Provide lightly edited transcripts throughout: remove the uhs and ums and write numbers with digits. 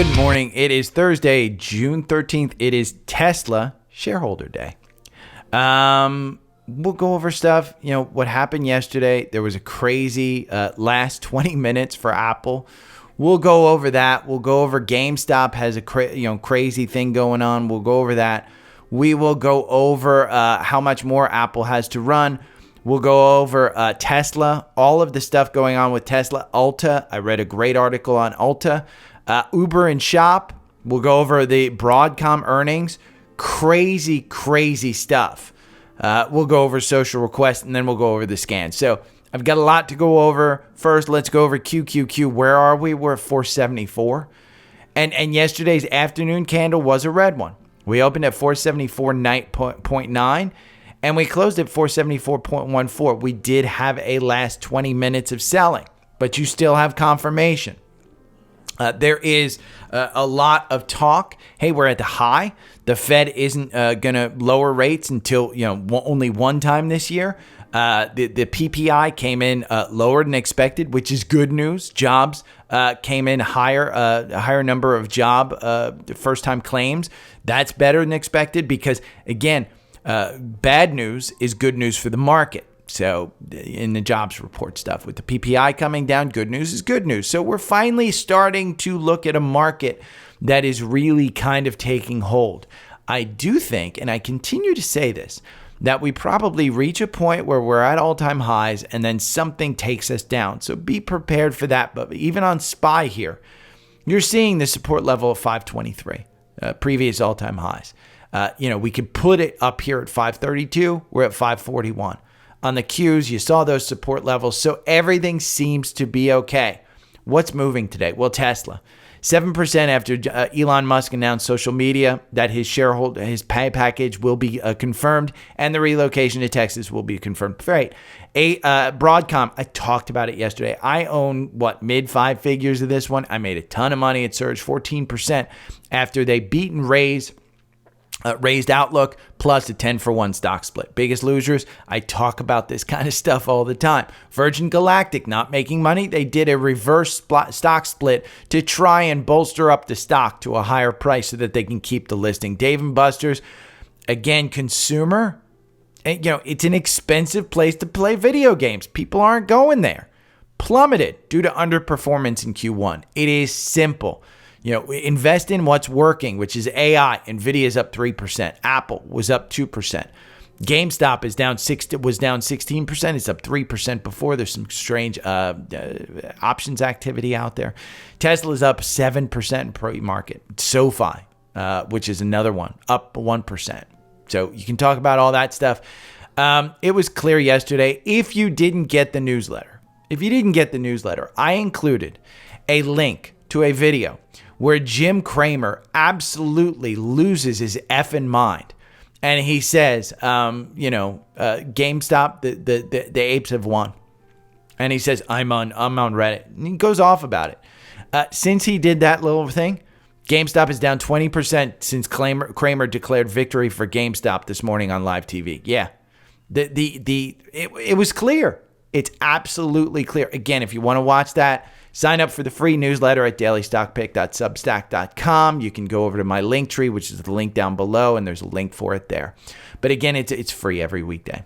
Good morning. It is Thursday, June 13th. It is Tesla shareholder day. We'll go over stuff, what happened yesterday. There was a crazy last 20 minutes for Apple. We'll go over that. We'll go over GameStop has a crazy thing going on. We'll go over that. We will go over how much more Apple has to run. We'll go over Tesla, all of the stuff going on with Tesla. ULTA, I read a great article on ULTA. Uber and Shop, we'll go over the Broadcom earnings. Crazy, crazy stuff. We'll go over social requests, and then we'll go over the scans. So I've got a lot to go over. First, let's go over QQQ. Where are we? We're at 474. And yesterday's afternoon candle was a red one. We opened at 474.9, and we closed at 474.14. We did have a last 20 minutes of selling, but you still have confirmation. There is a lot of talk. Hey, we're at the high. The Fed isn't going to lower rates until only one time this year. The PPI came in lower than expected, which is good news. Jobs came in higher, a higher number of first-time claims. That's better than expected because, again, bad news is good news for the market. So in the jobs report stuff, with the PPI coming down, good news is good news. So we're finally starting to look at a market that is really kind of taking hold. I do think, and I continue to say this, that we probably reach a point where we're at all-time highs and then something takes us down. So be prepared for that. But even on SPY here, you're seeing the support level of 523, previous all-time highs. We could put it up here at 532. We're at 541. On the Qs, you saw those support levels, so everything seems to be okay. What's moving today? Well, Tesla. 7% after Elon Musk announced social media that his pay package will be confirmed and the relocation to Texas will be confirmed. Great. Broadcom, I talked about it yesterday. I own, mid five figures of this one. I made a ton of money. It surged 14% after they beat and raised outlook plus a 10-for-1 stock split. Biggest losers, I talk about this kind of stuff all the time. Virgin Galactic not making money. They did a reverse stock split to try and bolster up the stock to a higher price so that they can keep the listing. Dave & Buster's, again, consumer. It's an expensive place to play video games. People aren't going there. Plummeted due to underperformance in Q1. It is simple. Invest in what's working, which is AI. Nvidia is up 3%. Apple was up 2%. GameStop was down 16%. It's up 3% before. There's some strange options activity out there. Tesla's up 7% in pre-market. SoFi, which is another one, up 1%. So you can talk about all that stuff. It was clear yesterday. If you didn't get the newsletter, I included a link to a video where Jim Cramer absolutely loses his effing mind. And he says, GameStop, the apes have won. And he says, I'm on Reddit. And he goes off about it. Since he did that little thing, GameStop is down 20% since Cramer declared victory for GameStop this morning on live TV. Yeah. It was clear. It's absolutely clear. Again, if you want to watch that, sign up for the free newsletter at dailystockpick.substack.com. You can go over to my link tree, which is the link down below, and there's a link for it there. But again, it's free every weekday.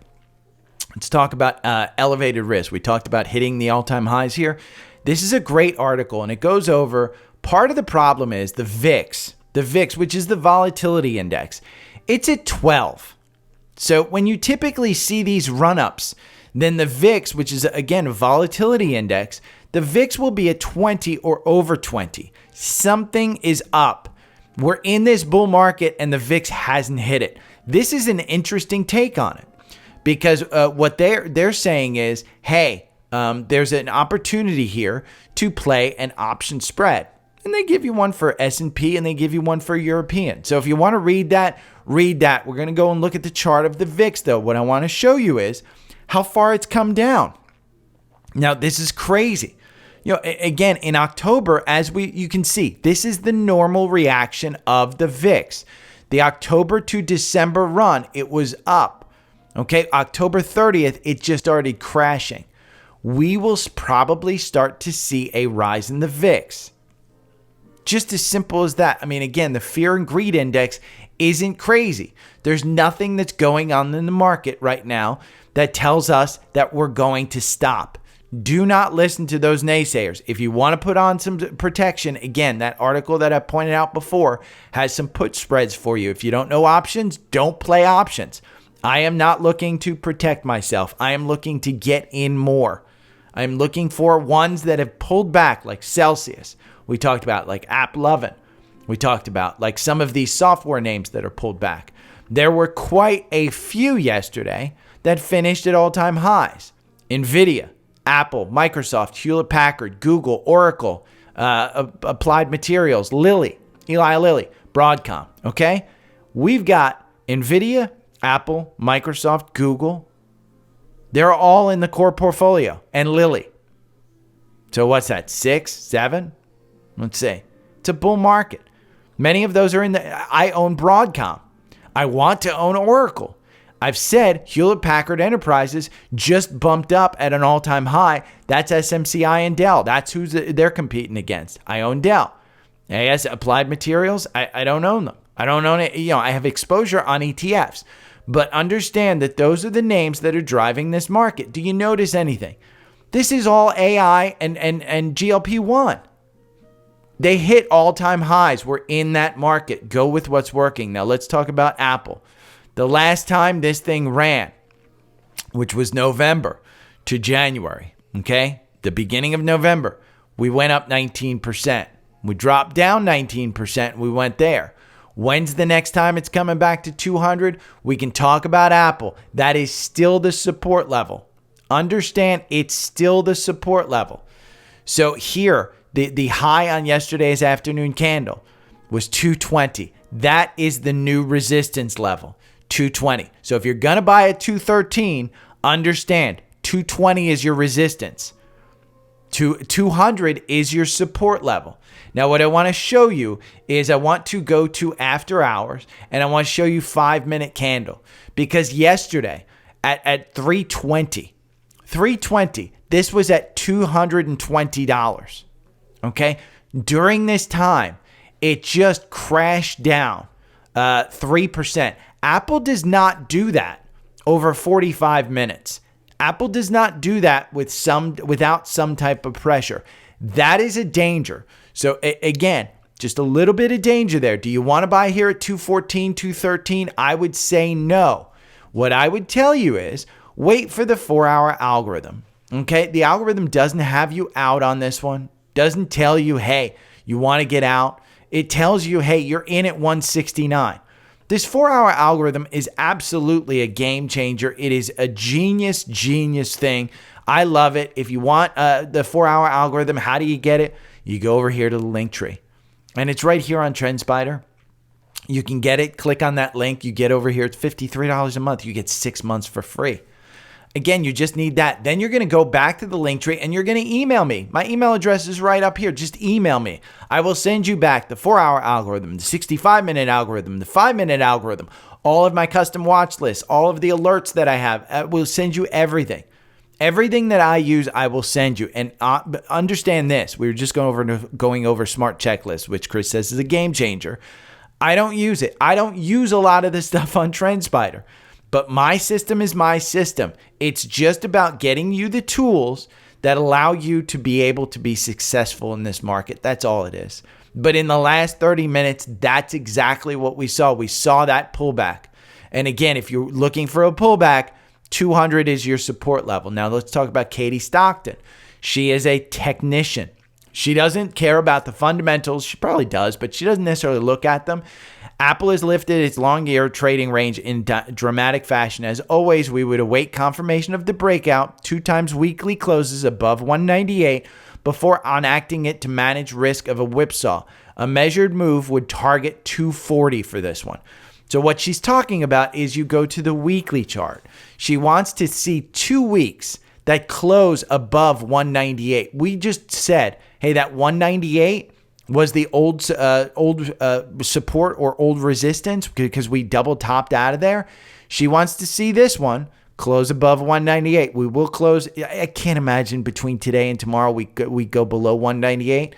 Let's talk about elevated risk. We talked about hitting the all-time highs here. This is a great article, and it goes over part of the problem is the VIX, which is the volatility index. It's at 12. So when you typically see these run-ups, then the VIX, which is, again, a volatility index, the VIX will be at 20 or over 20. Something is up. We're in this bull market and the VIX hasn't hit it. This is an interesting take on it because what they're saying is, hey, there's an opportunity here to play an option spread. And they give you one for S&P and they give you one for European. So if you want to read that, read that. We're going to go and look at the chart of the VIX, though. What I want to show you is how far it's come down. Now, this is crazy. Again, in October, you can see, this is the normal reaction of the VIX. The October to December run, it was up. Okay, October 30th, it just started crashing. We will probably start to see a rise in the VIX. Just as simple as that. I mean, again, the fear and greed index isn't crazy. There's nothing that's going on in the market right now that tells us that we're going to stop. Do not listen to those naysayers. If you want to put on some protection, again, that article that I pointed out before has some put spreads for you. If you don't know options, don't play options. I am not looking to protect myself. I am looking to get in more. I'm looking for ones that have pulled back, like Celsius. We talked about like AppLovin. We talked about like some of these software names that are pulled back. There were quite a few yesterday that finished at all-time highs. NVIDIA, Apple, Microsoft, Hewlett-Packard, Google, Oracle, Applied Materials, Eli Lilly, Broadcom, okay? We've got NVIDIA, Apple, Microsoft, Google. They're all in the core portfolio, and Lilly. So what's that, 6, 7? Let's see. It's a bull market. Many of those are in I own Broadcom. I want to own Oracle. I've said Hewlett-Packard Enterprises just bumped up at an all-time high. That's SMCI and Dell. That's who they're competing against. I own Dell. AS Applied Materials, I don't own them. I don't own it. I have exposure on ETFs. But understand that those are the names that are driving this market. Do you notice anything? This is all AI and GLP-1. They hit all-time highs. We're in that market. Go with what's working. Now let's talk about Apple. The last time this thing ran, which was November to January, okay? The beginning of November, we went up 19%. We dropped down 19%. We went there. When's the next time it's coming back to 200? We can talk about Apple. That is still the support level. Understand, it's still the support level. So here, the high on yesterday's afternoon candle was 220. That is the new resistance level. 220. So if you're going to buy at 213, understand 220 is your resistance. 200 is your support level. Now, what I want to show you is I want to go to after hours and I want to show you 5-minute candle, because yesterday at 320, this was at $220. Okay. During this time, it just crashed down 3%. Apple does not do that over 45 minutes. Apple does not do that without some type of pressure. That is a danger. So again, just a little bit of danger there. Do you want to buy here at 214, 213? I would say no. What I would tell you is wait for the 4-hour algorithm. Okay? The algorithm doesn't have you out on this one. Doesn't tell you, hey, you want to get out. It tells you, hey, you're in at 169. This 4-hour algorithm is absolutely a game changer. It is a genius thing. I love it. If you want the 4-hour algorithm, how do you get it? You go over here to the link tree. And it's right here on Trendspider. You can get it. Click on that link. You get over here. It's $53 a month. You get 6 months for free. Again, you just need that. Then you're going to go back to the link tree and you're going to email me. My email address is right up here. Just email me. I will send you back the 4-hour algorithm, the 65-minute algorithm, the 5-minute algorithm, all of my custom watch lists, all of the alerts that I have. I will send you everything. Everything that I use, I will send you. And understand this. We were just going over smart checklists, which Chris says is a game changer. I don't use it. I don't use a lot of this stuff on Trendspider. But my system is my system. It's just about getting you the tools that allow you to be able to be successful in this market. That's all it is. But in the last 30 minutes, that's exactly what we saw. We saw that pullback. And again, if you're looking for a pullback, 200 is your support level. Now let's talk about Katie Stockton. She is a technician. She doesn't care about the fundamentals. She probably does, but she doesn't necessarily look at them. Apple has lifted its long-year trading range in dramatic fashion. As always, we would await confirmation of the breakout, 2 times weekly closes above 198 before enacting it to manage risk of a whipsaw. A measured move would target 240 for this one. So what she's talking about is you go to the weekly chart. She wants to see 2 weeks that close above 198. We just said, hey, that 198 was the old support or old resistance because we double topped out of there. She wants to see this one close above 198. We will close. I can't imagine between today and tomorrow we go below 198.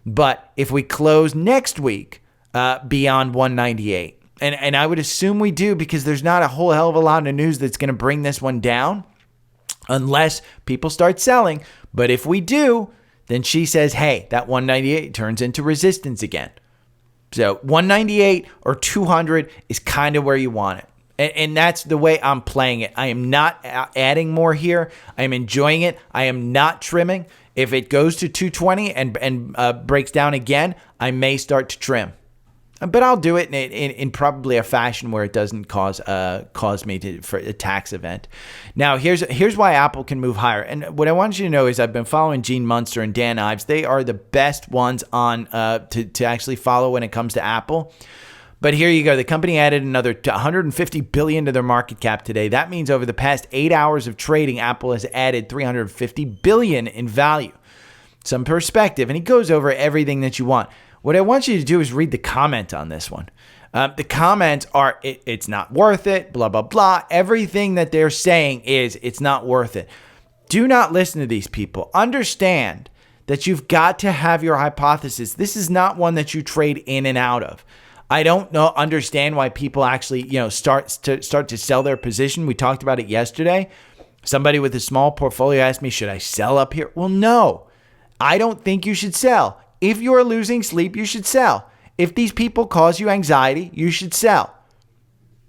But if we close next week beyond 198, and I would assume we do because there's not a whole hell of a lot of news that's going to bring this one down unless people start selling. But if we do, then she says, hey, that 198 turns into resistance again. So 198 or 200 is kind of where you want it. And that's the way I'm playing it. I am not adding more here. I am enjoying it. I am not trimming. If it goes to 220 and breaks down again, I may start to trim. But I'll do it in probably a fashion where it doesn't cause me for a tax event. Now, here's why Apple can move higher. And what I want you to know is I've been following Gene Munster and Dan Ives. They are the best ones on to actually follow when it comes to Apple. But here you go. The company added another $150 billion to their market cap today. That means over the past 8 hours of trading, Apple has added $350 billion in value. Some perspective, and he goes over everything that you want. What I want you to do is read the comment on this one. The comments are, it's not worth it, blah, blah, blah. Everything that they're saying is it's not worth it. Do not listen to these people. Understand that you've got to have your hypothesis. This is not one that you trade in and out of. I don't understand why people actually, start to sell their position. We talked about it yesterday. Somebody with a small portfolio asked me, should I sell up here? Well, no, I don't think you should sell. If you're losing sleep, you should sell. If these people cause you anxiety, you should sell.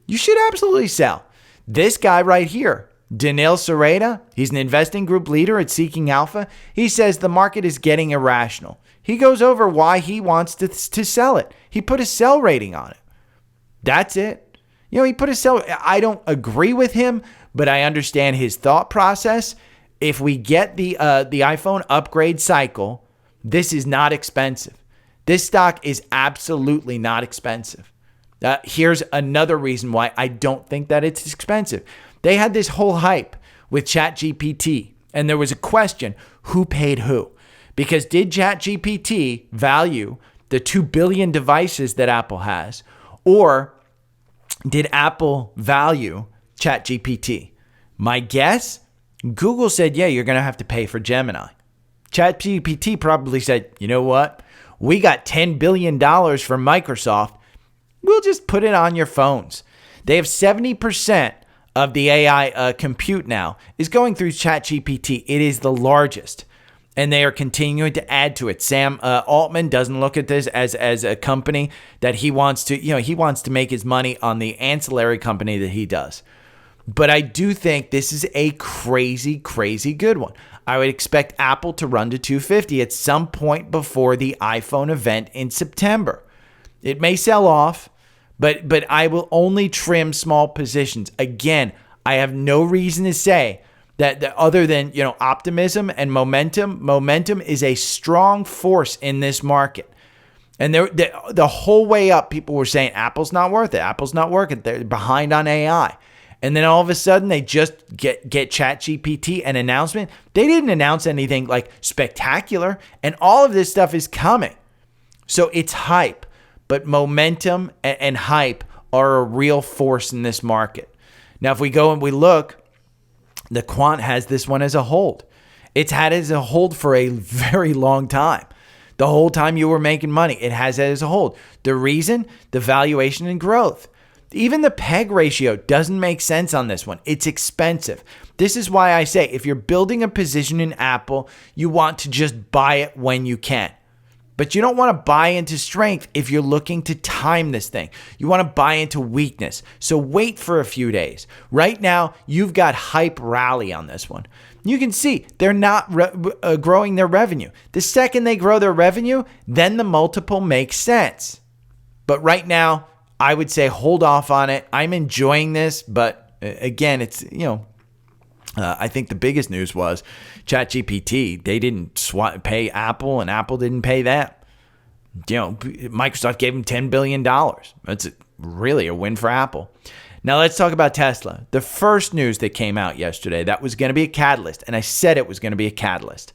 You should absolutely sell. This guy right here, Danil Sereda, he's an investing group leader at Seeking Alpha. He says the market is getting irrational. He goes over why he wants to sell it. He put a sell rating on it. That's it. He put a sell. I don't agree with him, but I understand his thought process. If we get the iPhone upgrade cycle, this is not expensive. This stock is absolutely not expensive. Here's another reason why I don't think that it's expensive. They had this whole hype with ChatGPT, and there was a question, who paid who? Because did ChatGPT value the 2 billion devices that Apple has, or did Apple value ChatGPT? My guess, Google said, yeah, you're going to have to pay for Gemini. ChatGPT probably said, you know what? We got $10 billion from Microsoft. We'll just put it on your phones. They have 70% of the AI compute now is going through ChatGPT. It is the largest. And they are continuing to add to it. Sam Altman doesn't look at this as a company that he wants to, he wants to make his money on the ancillary company that he does. But I do think this is a crazy, crazy good one. I would expect Apple to run to 250 at some point before the iPhone event in September. It may sell off, but I will only trim small positions. Again, I have no reason to say that other than, optimism and momentum. Momentum is a strong force in this market. And the whole way up, people were saying, Apple's not worth it. Apple's not working. They're behind on AI. And then all of a sudden, they just get ChatGPT an announcement. They didn't announce anything like spectacular. And all of this stuff is coming. So it's hype. But momentum and hype are a real force in this market. Now, if we go and we look, the quant has this one as a hold. It's had it as a hold for a very long time. The whole time you were making money, it has it as a hold. The reason? The valuation and growth. Even the PEG ratio doesn't make sense on this one. It's expensive. This is why I say if you're building a position in Apple, you want to just buy it when you can. But you don't want to buy into strength if you're looking to time this thing. You want to buy into weakness. So wait for a few days. Right now, you've got hype rally on this one. You can see they're not growing their revenue. The second they grow their revenue, then the multiple makes sense. But right now, I would say hold off on it. I'm enjoying this, but again, it's, I think the biggest news was ChatGPT. They didn't pay Apple, and Apple didn't pay them. Microsoft gave them $10 billion. That's really a win for Apple. Now let's talk about Tesla. The first news that came out yesterday that was going to be a catalyst, and I said it was going to be a catalyst,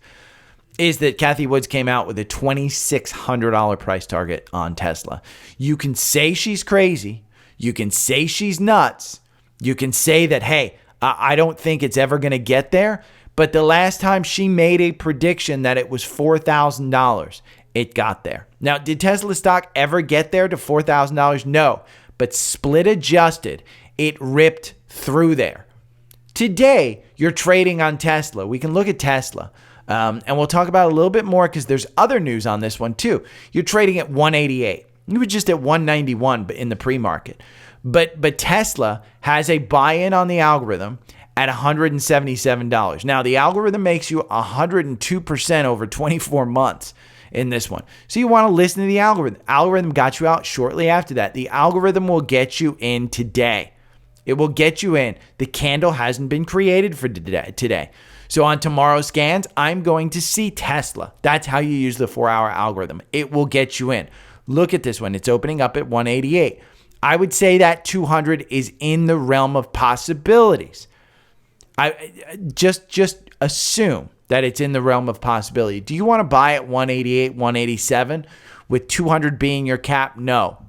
is that Cathie Woods came out with a $2,600 price target on Tesla. You can say she's crazy. You can say she's nuts. You can say that, hey, I don't think it's ever going to get there. But the last time she made a prediction that it was $4,000, it got there. Now, did Tesla stock ever get there to $4,000? No, but split adjusted, it ripped through there. Today, you're trading on Tesla. We can look at Tesla, and we'll talk about it a little bit more because there's other news on this one too. You're trading at 188. You were just at 191 in the pre-market. But Tesla has a buy-in on the algorithm at $177. Now, the algorithm makes you 102% over 24 months in this one. So you want to listen to the algorithm. Algorithm got you out shortly after that. The algorithm will get you in today. It will get you in. The candle hasn't been created for today. So on tomorrow's scans, I'm going to see Tesla. That's how you use the 4-hour algorithm. It will get you in. Look at this one. It's opening up at 188. I would say that 200 is in the realm of possibilities. I just assume that it's in the realm of possibility. Do you want to buy at 188, 187 with 200 being your cap? No.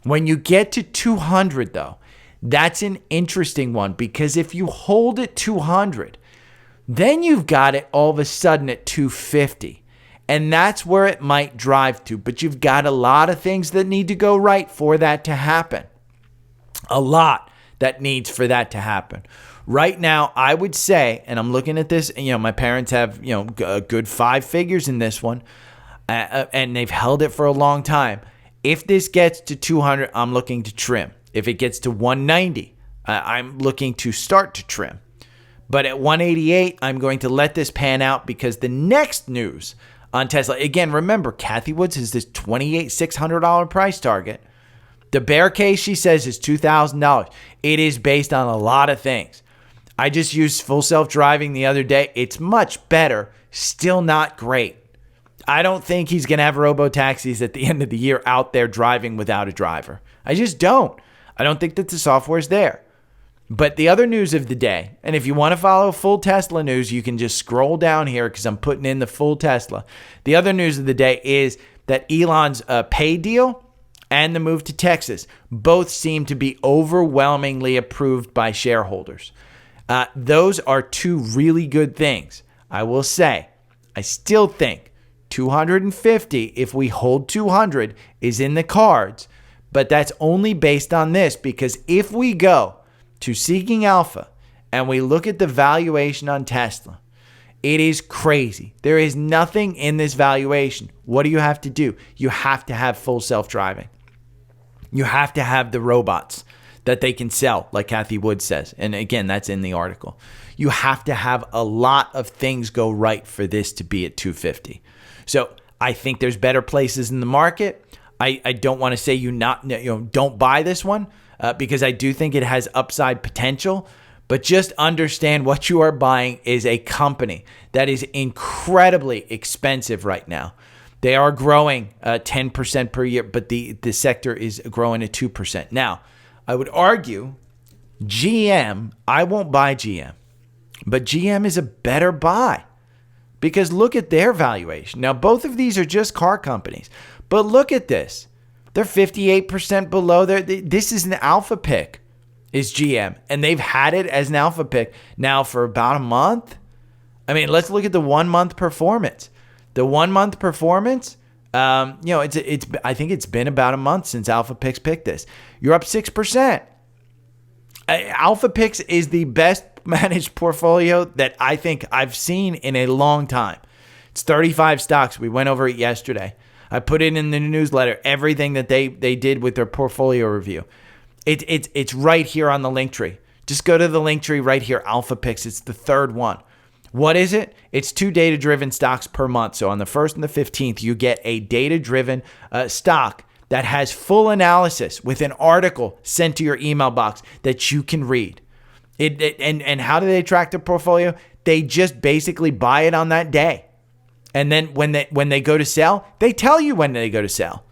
When you get to 200 though, that's an interesting one because if you hold at 200, then you've got it all of a sudden at 250. And that's where it might drive to. But you've got a lot of things that need to go right for that to happen. A lot that needs for that to happen. Right now, I would say, and I'm looking at this, and my parents have a good 5 figures in this one, and they've held it for a long time. If this gets to 200, I'm looking to trim. If it gets to 190, I'm looking to start to trim. But at 188, I'm going to let this pan out because the next news on Tesla, again, remember, Kathy Woods has this $28,600 price target. The bear case, she says, is $2,000. It is based on a lot of things. I just used full self-driving the other day. It's much better, still not great. I don't think he's going to have robo-taxis at the end of the year out there driving without a driver. I just don't. I don't think that the software is there. But the other news of the day, and if you want to follow full Tesla news, you can just scroll down here because I'm putting in the full Tesla. The other news of the day is that Elon's pay deal and the move to Texas both seem to be overwhelmingly approved by shareholders. Those are 2 really good things. I will say, I still think 250, if we hold 200, is in the cards. But that's only based on this because if we go to Seeking Alpha and we look at the valuation on Tesla, it is crazy. There is nothing in this valuation. What do you have to do? You have to have full self-driving. You have to have the robots that they can sell, like Kathy Wood says. And again, that's in the article. You have to have a lot of things go right for this to be at 250. So I think there's better places in the market. I don't want to say don't buy this one because I do think it has upside potential. But just understand what you are buying is a company that is incredibly expensive right now. They are growing 10% per year, but the sector is growing at 2%. Now, I would argue GM, I won't buy GM, but GM is a better buy because look at their valuation. Now, both of these are just car companies, but look at this. They're 58% below there. This is an alpha pick, is GM, and they've had it as an alpha pick now for about a month. I mean, let's look at the 1 month performance. The 1 month performance, it's I think it's been about a month since Alpha Pix picked this. You're up 6%. Alpha Pix is the best managed portfolio that I think I've seen in a long time. It's 35 stocks. We went over it yesterday. I put it in the newsletter, everything that they did with their portfolio review. It's right here on the link tree. Just go to the link tree right here, Alpha Pix. It's the third one. What is it? It's 2 data-driven stocks per month. So on the 1st and the 15th, you get a data-driven stock that has full analysis with an article sent to your email box that you can read. And how do they track their portfolio? They just basically buy it on that day. And then when they go to sell, they tell you when they go to sell.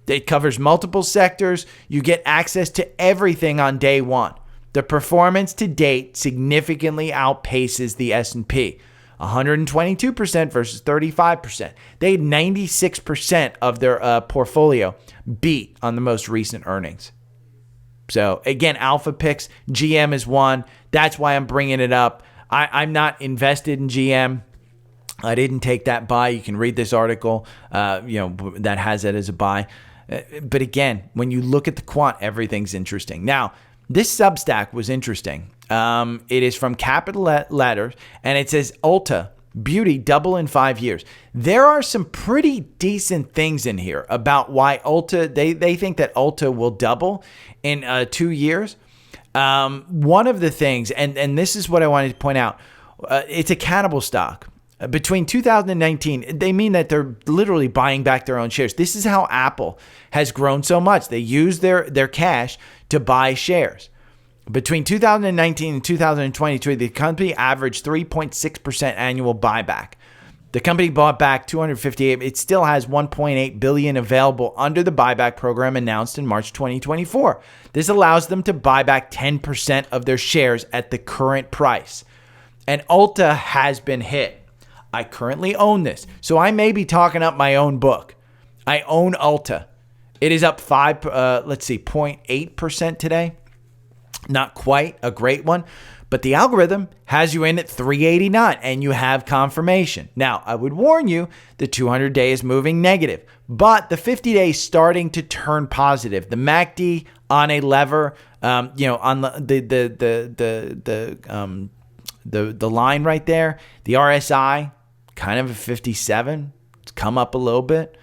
It covers multiple sectors. You get access to everything on day one. The performance to date significantly outpaces the S&P, 122% versus 35%. They had 96% of their portfolio beat on the most recent earnings. So again, Alpha Pix, GM is one. That's why I'm bringing it up. I'm not invested in GM. I didn't take that buy. You can read this article, that has it as a buy. But again, when you look at the quant, everything's interesting. Now, this Substack was interesting. It is from Capital Letters, and it says ULTA, beauty double in 5 years. There are some pretty decent things in here about why ULTA, they think that ULTA will double in 2 years. One of the things, and this is what I wanted to point out, it's a cannibal stock. Between 2019, they mean that they're literally buying back their own shares. This is how Apple has grown so much. They use their cash to buy shares. Between 2019 and 2023, the company averaged 3.6% annual buyback. The company bought back 258. It still has $1.8 billion available under the buyback program announced in March 2024. This allows them to buy back 10% of their shares at the current price. And ULTA has been hit. I currently own this, so I may be talking up my own book. I own ULTA. It is up 0.8% today. Not quite a great one, but the algorithm has you in at 389 and you have confirmation. Now, I would warn you, the 200-day is moving negative, but the 50-day is starting to turn positive. The MACD on a lever, on the line right there, the RSI, kind of a 57. It's come up a little bit,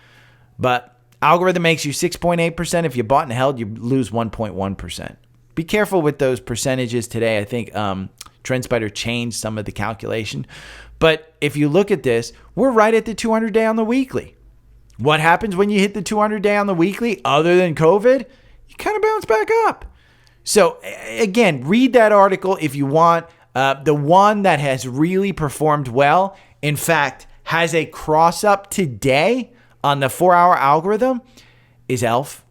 but algorithm makes you 6.8%. If you bought and held, you lose 1.1%. Be careful with those percentages today. I think Trendspider changed some of the calculation. But if you look at this, we're right at the 200-day on the weekly. What happens when you hit the 200-day on the weekly, other than COVID? You kind of bounce back up. So again, read that article if you want. The one that has really performed well, in fact, has a cross up today on the 4-hour algorithm, is ELF.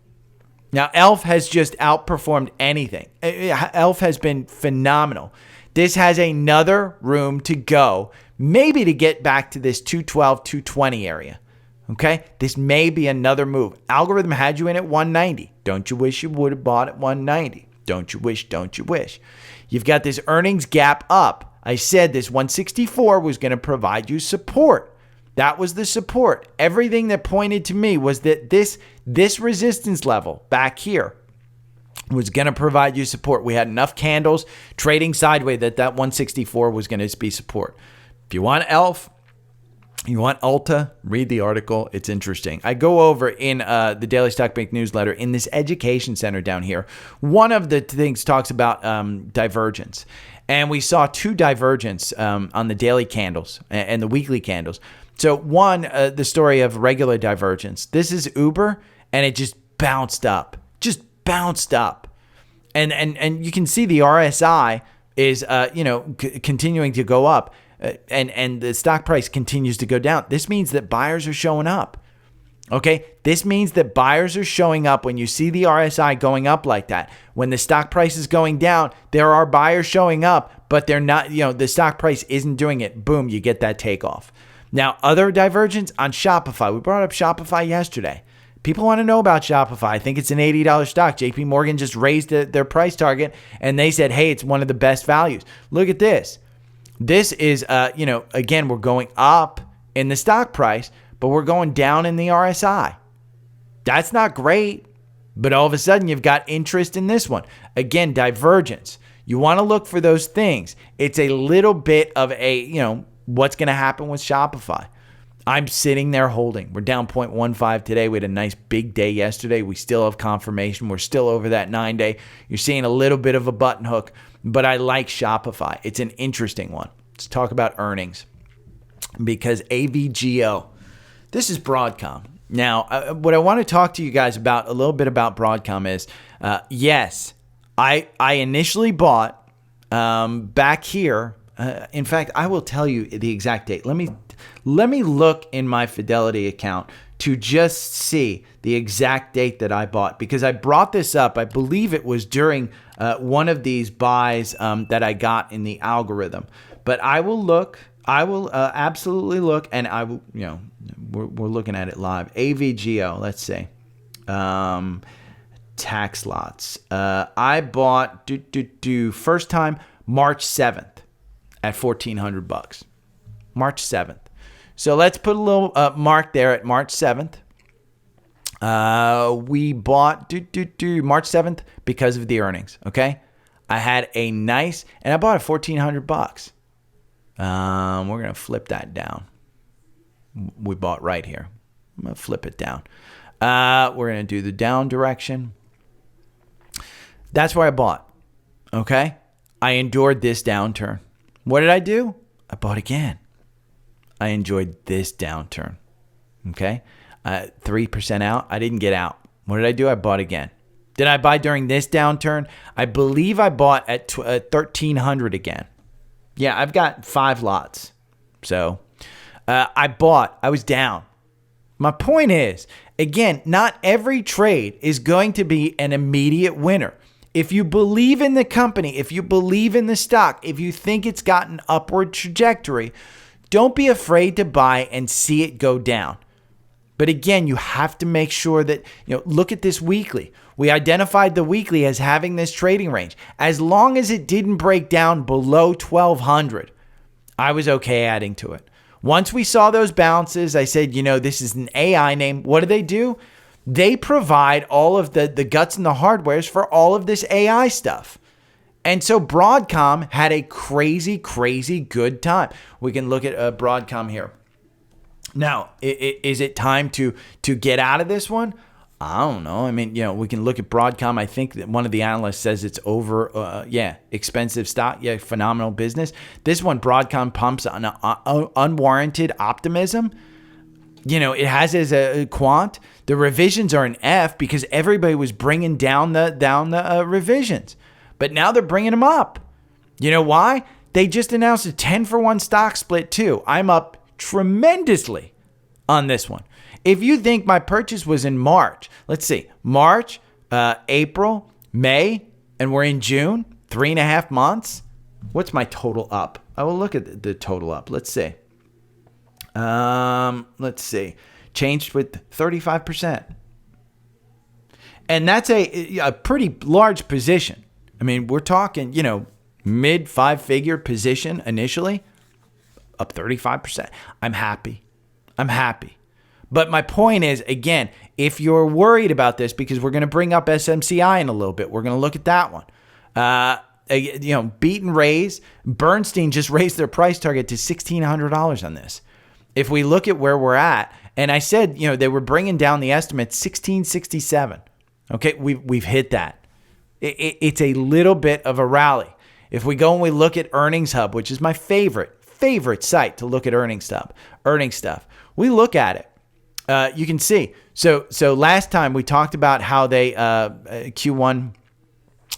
Now, ELF has just outperformed anything. ELF has been phenomenal. This has another room to go, maybe to get back to this 212, 220 area. Okay? This may be another move. Algorithm had you in at 190. Don't you wish you would have bought at 190? Don't you wish, don't you wish? You've got this earnings gap up. I said this 164 was going to provide you support. That was the support. Everything that pointed to me was that this resistance level back here was going to provide you support. We had enough candles trading sideways that 164 was going to be support. If you want ELF, you want ULTA, read the article. It's interesting. I go over in the Daily Stock Bank newsletter in this education center down here. One of the things talks about divergence. And we saw two divergence on the daily candles and the weekly candles. So one, the story of regular divergence. This is Uber, and it just bounced up. And you can see the RSI is continuing to go up. And the stock price continues to go down. This means that buyers are showing up. Okay? This means that buyers are showing up when you see the RSI going up like that. When the stock price is going down, there are buyers showing up, but they're not, the stock price isn't doing it. Boom, you get that takeoff. Now, other divergence on Shopify. We brought up Shopify yesterday. People want to know about Shopify. I think it's an $80 stock. JP Morgan just raised their price target, and they said, hey, it's one of the best values. Look at this. This is, again, we're going up in the stock price, but we're going down in the RSI. That's not great, but all of a sudden you've got interest in this one. Again, divergence. You want to look for those things. It's a little bit of a, what's going to happen with Shopify. I'm sitting there holding. We're down 0.15 today. We had a nice big day yesterday. We still have confirmation. We're still over that 9-day. You're seeing a little bit of a button hook, but I like Shopify. It's an interesting one. Let's talk about earnings because AVGO, this is Broadcom. Now, what I want to talk to you guys about a little bit about Broadcom is, yes, I initially bought back here. In fact, I will tell you the exact date. Let me look in my Fidelity account to just see the exact date that I bought because I brought this up. I believe it was during one of these buys that I got in the algorithm. But I will look. I will absolutely look, and I will. We're looking at it live. AVGO. Let's see. Tax lots. I bought first time March 7th at $1,400. March 7th. So let's put a little mark there at March 7th. We bought March 7th because of the earnings. Okay. I had a nice, and I bought it $1,400. We're going to flip that down. We bought right here. I'm going to flip it down. We're going to do the down direction. That's where I bought. Okay. I endured this downturn. What did I do? I bought again. I enjoyed this downturn. Okay. 3% out. I didn't get out. What did I do? I bought again. Did I buy during this downturn? I believe I bought at 1,300 again. Yeah, I've got 5 lots. So I bought. I was down. My point is, again, not every trade is going to be an immediate winner. If you believe in the company, if you believe in the stock, if you think it's got an upward trajectory, don't be afraid to buy and see it go down. But again, you have to make sure that, look at this weekly. We identified the weekly as having this trading range. As long as it didn't break down below 1,200, I was okay adding to it. Once we saw those bounces, I said, this is an AI name. What do? They provide all of the guts and the hardwares for all of this AI stuff. And so Broadcom had a crazy, crazy good time. We can look at Broadcom here. Now, is it time to get out of this one? I don't know. I mean, we can look at Broadcom. I think that one of the analysts says it's over, expensive stock. Yeah, phenomenal business. This one, Broadcom pumps on unwarranted optimism. It has as a quant. The revisions are an F because everybody was bringing down the revisions. But now they're bringing them up. You know why? They just announced a 10-for-1 stock split too. I'm up tremendously on this one. If you think my purchase was in March, let's see, March, April, May, and we're in June, 3.5 months. What's my total up? I will look at the total up. Let's see. Changed with 35%. And that's a pretty large position. I mean, we're talking, mid 5-figure position initially. Up 35%. I'm happy. But my point is, again, if you're worried about this, because we're going to bring up SMCI in a little bit, we're going to look at that one. Beat and raise. Bernstein just raised their price target to $1,600 on this. If we look at where we're at, and I said, they were bringing down the estimate 1667. Okay, we've hit that. It's a little bit of a rally. If we go and we look at Earnings Hub, which is my favorite site to look at earnings stuff. We look at it. You can see. So last time we talked about how they Q1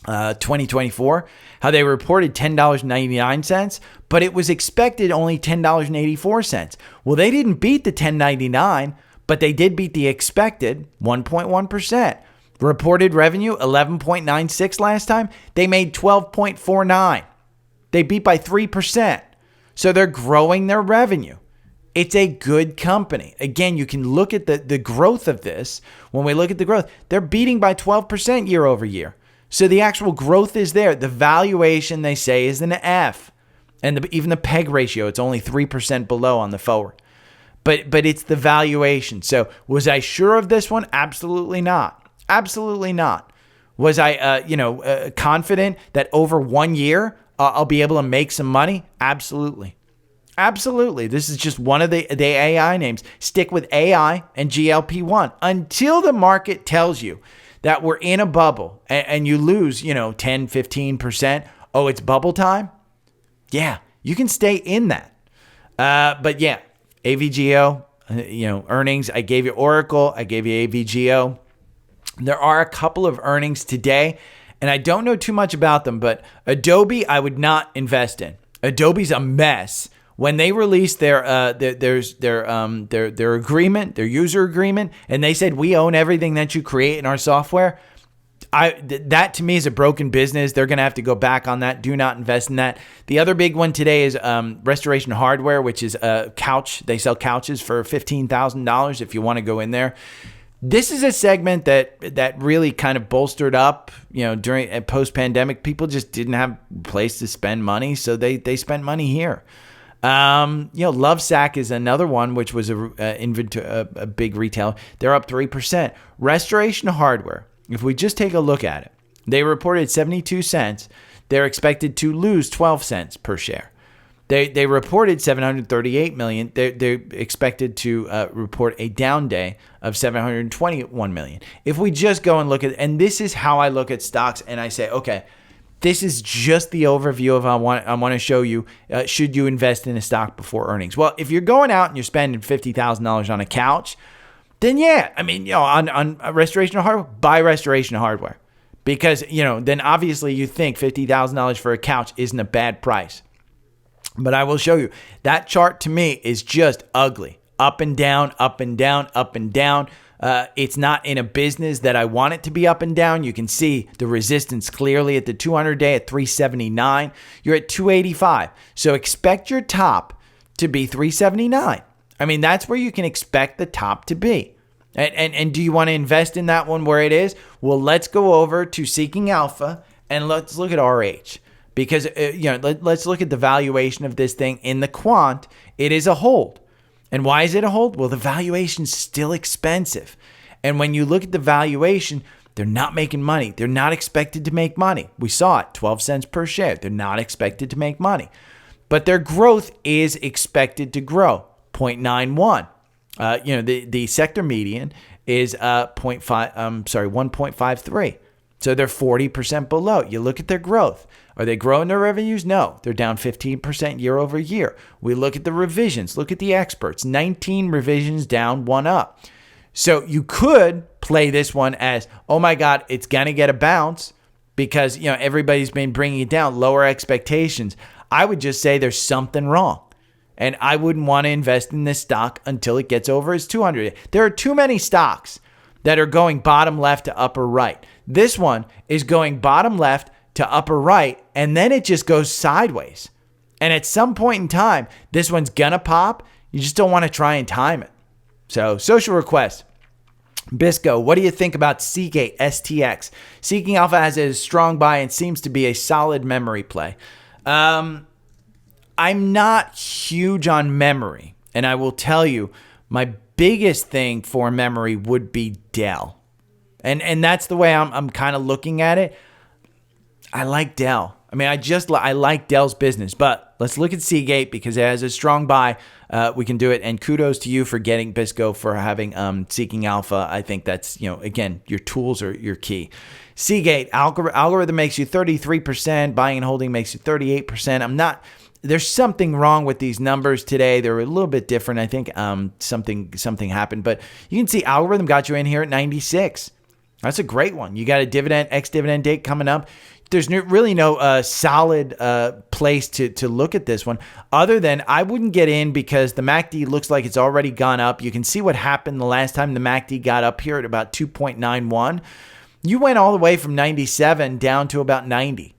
2024, how they reported $10.99, but it was expected only $10.84. Well, they didn't beat the $10.99, but they did beat the expected 1.1%. Reported revenue 11.96 last time. They made 12.49. They beat by 3%. So they're growing their revenue. It's a good company. Again, you can look at the growth of this. When we look at the growth, they're beating by 12% year over year. So the actual growth is there. The valuation, they say, is an F. And even the PEG ratio, it's only 3% below on the forward. But it's the valuation. So was I sure of this one? Absolutely not. Absolutely not. Was I confident that over 1 year, I'll be able to make some money? Absolutely. Absolutely. This is just one of the AI names. Stick with AI and GLP-1 until the market tells you that we're in a bubble and you lose, 10, 15%. Oh, it's bubble time? Yeah, you can stay in that. But yeah, AVGO, earnings. I gave you Oracle. I gave you AVGO. There are a couple of earnings today. And I don't know too much about them, but Adobe, I would not invest in. Adobe's a mess. When they released their agreement, their user agreement, and they said we own everything that you create in our software, that to me is a broken business. They're going to have to go back on that. Do not invest in that. The other big one today is Restoration Hardware, which is a couch. They sell couches for $15,000 if you want to go in there. This is a segment that really kind of bolstered up, during post-pandemic. People just didn't have a place to spend money, so they spent money here. Lovesac is another one, which was a big retailer. They're up 3%. Restoration Hardware, if we just take a look at it, they reported 72 cents. They're expected to lose 12 cents per share. They reported 738 million. They're expected to report a down day of 721 million. If we just go and look at, and this is how I look at stocks, and I say, okay, this is just the overview of I want to show you, should you invest in a stock before earnings? Well, if you're going out and you're spending $50,000 on a couch, then yeah, I mean, on Restoration Hardware, buy Restoration Hardware. Because, then obviously you think $50,000 for a couch isn't a bad price. But I will show you, that chart to me is just ugly. Up and down, up and down, up and down. It's not in a business that I want it to be up and down. You can see the resistance clearly at the 200-day at 379. You're at 285. So expect your top to be 379. I mean, that's where you can expect the top to be. And do you want to invest in that one where it is? Well, let's go over to Seeking Alpha and let's look at RH. Because, let's look at the valuation of this thing in the quant. It is a hold. And why is it a hold? Well, the valuation's still expensive. And when you look at the valuation, they're not making money. They're not expected to make money. We saw it, 12 cents per share. They're not expected to make money. But their growth is expected to grow, 0.91. The sector median is 1.53. So they're 40% below. You look at their growth. Are they growing their revenues? No. They're down 15% year over year. We look at the revisions. Look at the experts. 19 revisions down, 1 up. So you could play this one as, oh my God, it's going to get a bounce because, everybody's been bringing it down, lower expectations. I would just say there's something wrong. And I wouldn't want to invest in this stock until it gets over its 200. There are too many stocks that are going bottom left to upper right. This one is going bottom left to upper right, and then it just goes sideways. And at some point in time, this one's gonna pop. You just don't want to try and time it. So, social request. Bisco, what do you think about Seagate STX? Seeking Alpha has a strong buy and seems to be a solid memory play. I'm not huge on memory, and I will tell you, my biggest thing for memory would be Dell. And that's the way I'm kind of looking at it. I like Dell. I mean, I like Dell's business, but let's look at Seagate because it has a strong buy. We can do it. And kudos to you for getting Bisco for having Seeking Alpha. I think that's, again, your tools are your key. Seagate, algorithm makes you 33%. Buying and holding makes you 38%. There's something wrong with these numbers today. They're a little bit different. I think something happened. But you can see algorithm got you in here at 96. That's a great one. You got a ex-dividend date coming up. There's really no solid place to look at this one other than I wouldn't get in because the MACD looks like it's already gone up. You can see what happened the last time the MACD got up here at about 2.91. You went all the way from 97 down to about 90.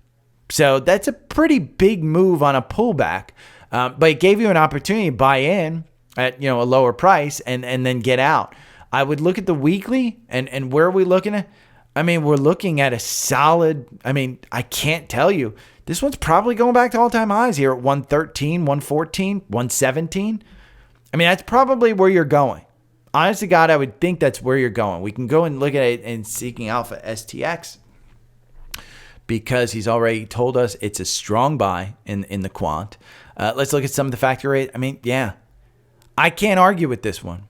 So that's a pretty big move on a pullback, but it gave you an opportunity to buy in at a lower price and then get out. I would look at the weekly and where are we looking at? I mean, we're looking at a solid, I can't tell you. This one's probably going back to all-time highs here at 113, 114, 117. That's probably where you're going. Honest to God, I would think that's where you're going. We can go and look at it in Seeking Alpha STX because he's already told us it's a strong buy in the quant. Let's look at some of the factor rate. I can't argue with this one.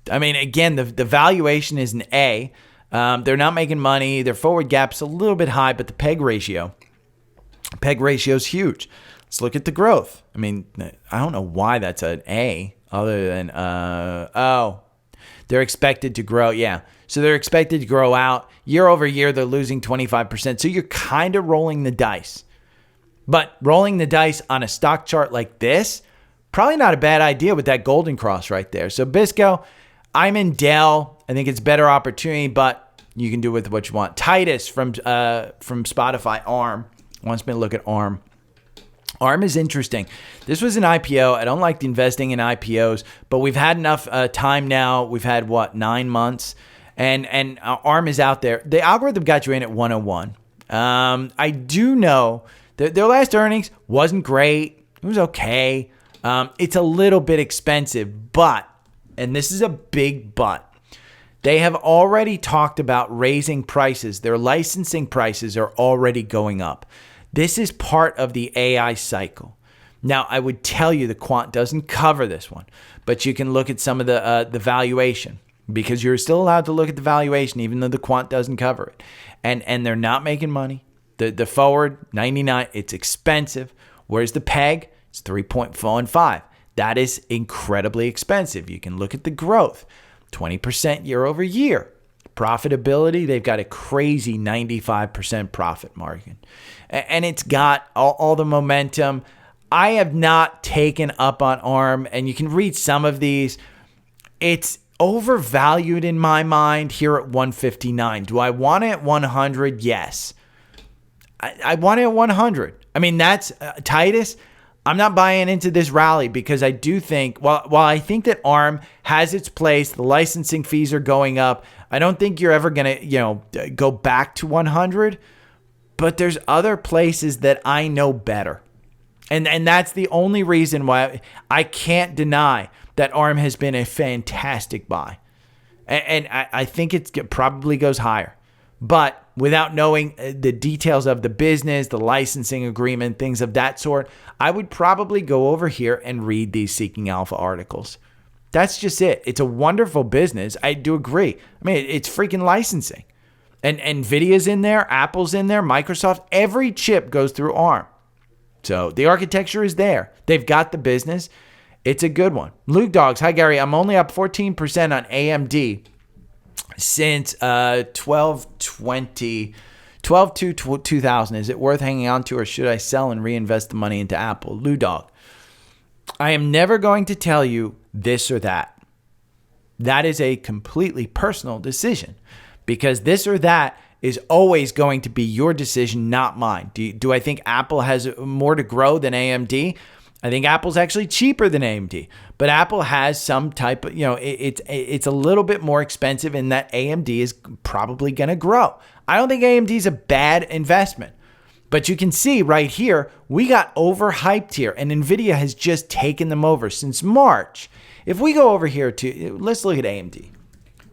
Again, the valuation is an A. They're not making money. Their forward gap's a little bit high, but the PEG ratio is huge. Let's look at the growth. I don't know why that's an A other than, they're expected to grow. Yeah. So they're expected to grow out year over year. They're losing 25%. So you're kind of rolling the dice, but rolling the dice on a stock chart like this, probably not a bad idea with that golden cross right there. So Bisco, I'm in Dell. I think it's a better opportunity, but you can do with what you want. Titus from Spotify, ARM, wants me to look at ARM. ARM is interesting. This was an IPO. I don't like investing in IPOs, but we've had enough time now. We've had, 9 months? And ARM is out there. The algorithm got you in at 101. I do know that their last earnings wasn't great. It was okay. It's a little bit expensive, but, and this is a big but, they have already talked about raising prices. Their licensing prices are already going up. This is part of the AI cycle. Now, I would tell you the quant doesn't cover this one, but you can look at some of the valuation, because you're still allowed to look at the valuation even though the quant doesn't cover it. And they're not making money. The forward, 99, it's expensive. Where's the peg? It's 3.45. That is incredibly expensive. You can look at the growth, 20% year over year. Profitability, they've got a crazy 95% profit margin. And it's got all the momentum. I have not taken up on ARM, and you can read some of these. It's overvalued in my mind here at 159. Do I want it at 100? Yes. I want it at 100. I mean, that's Titus. I'm not buying into this rally because I do think, while I think that ARM has its place, the licensing fees are going up. I don't think you're ever going to, go back to 100, but there's other places that I know better. And that's the only reason why I can't deny that ARM has been a fantastic buy. And I think it probably goes higher. But without knowing the details of the business, the licensing agreement, things of that sort, I would probably go over here and read these Seeking Alpha articles. That's just it. It's a wonderful business. I do agree. I mean, it's freaking licensing. And NVIDIA's in there, Apple's in there, Microsoft. Every chip goes through ARM. So the architecture is there. They've got the business. It's a good one. Luke Dogs, hi Gary. I'm only up 14% on AMD since 12/2/2000. Is it worth hanging on to, or should I sell and reinvest the money into Apple? Lou Dog, I am never going to tell you this or that. That is a completely personal decision, because this or that is always going to be your decision, not mine. Do I think Apple has more to grow than AMD? I think Apple's actually cheaper than AMD, but Apple has some type of, it's a little bit more expensive in that AMD is probably going to grow. I don't think AMD is a bad investment, but you can see right here, we got overhyped here, and NVIDIA has just taken them over since March. If we go over here let's look at AMD.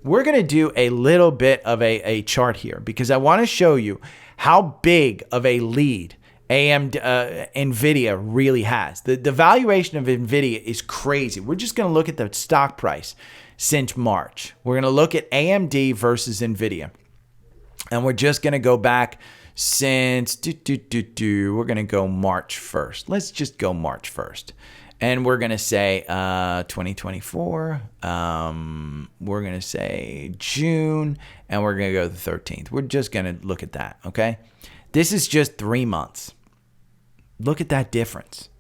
We're going to do a little bit of a chart here, because I want to show you how big of a lead NVIDIA really has. The valuation of NVIDIA is crazy. We're just going to look at the stock price since March. We're going to look at AMD versus NVIDIA. And we're just going to go back since, we're going to go March 1st. Let's just go March 1st. And we're going to say 2024. We're going to say June, and we're going to go to the 13th. We're just going to look at that, okay? This is just 3 months. Look at that difference.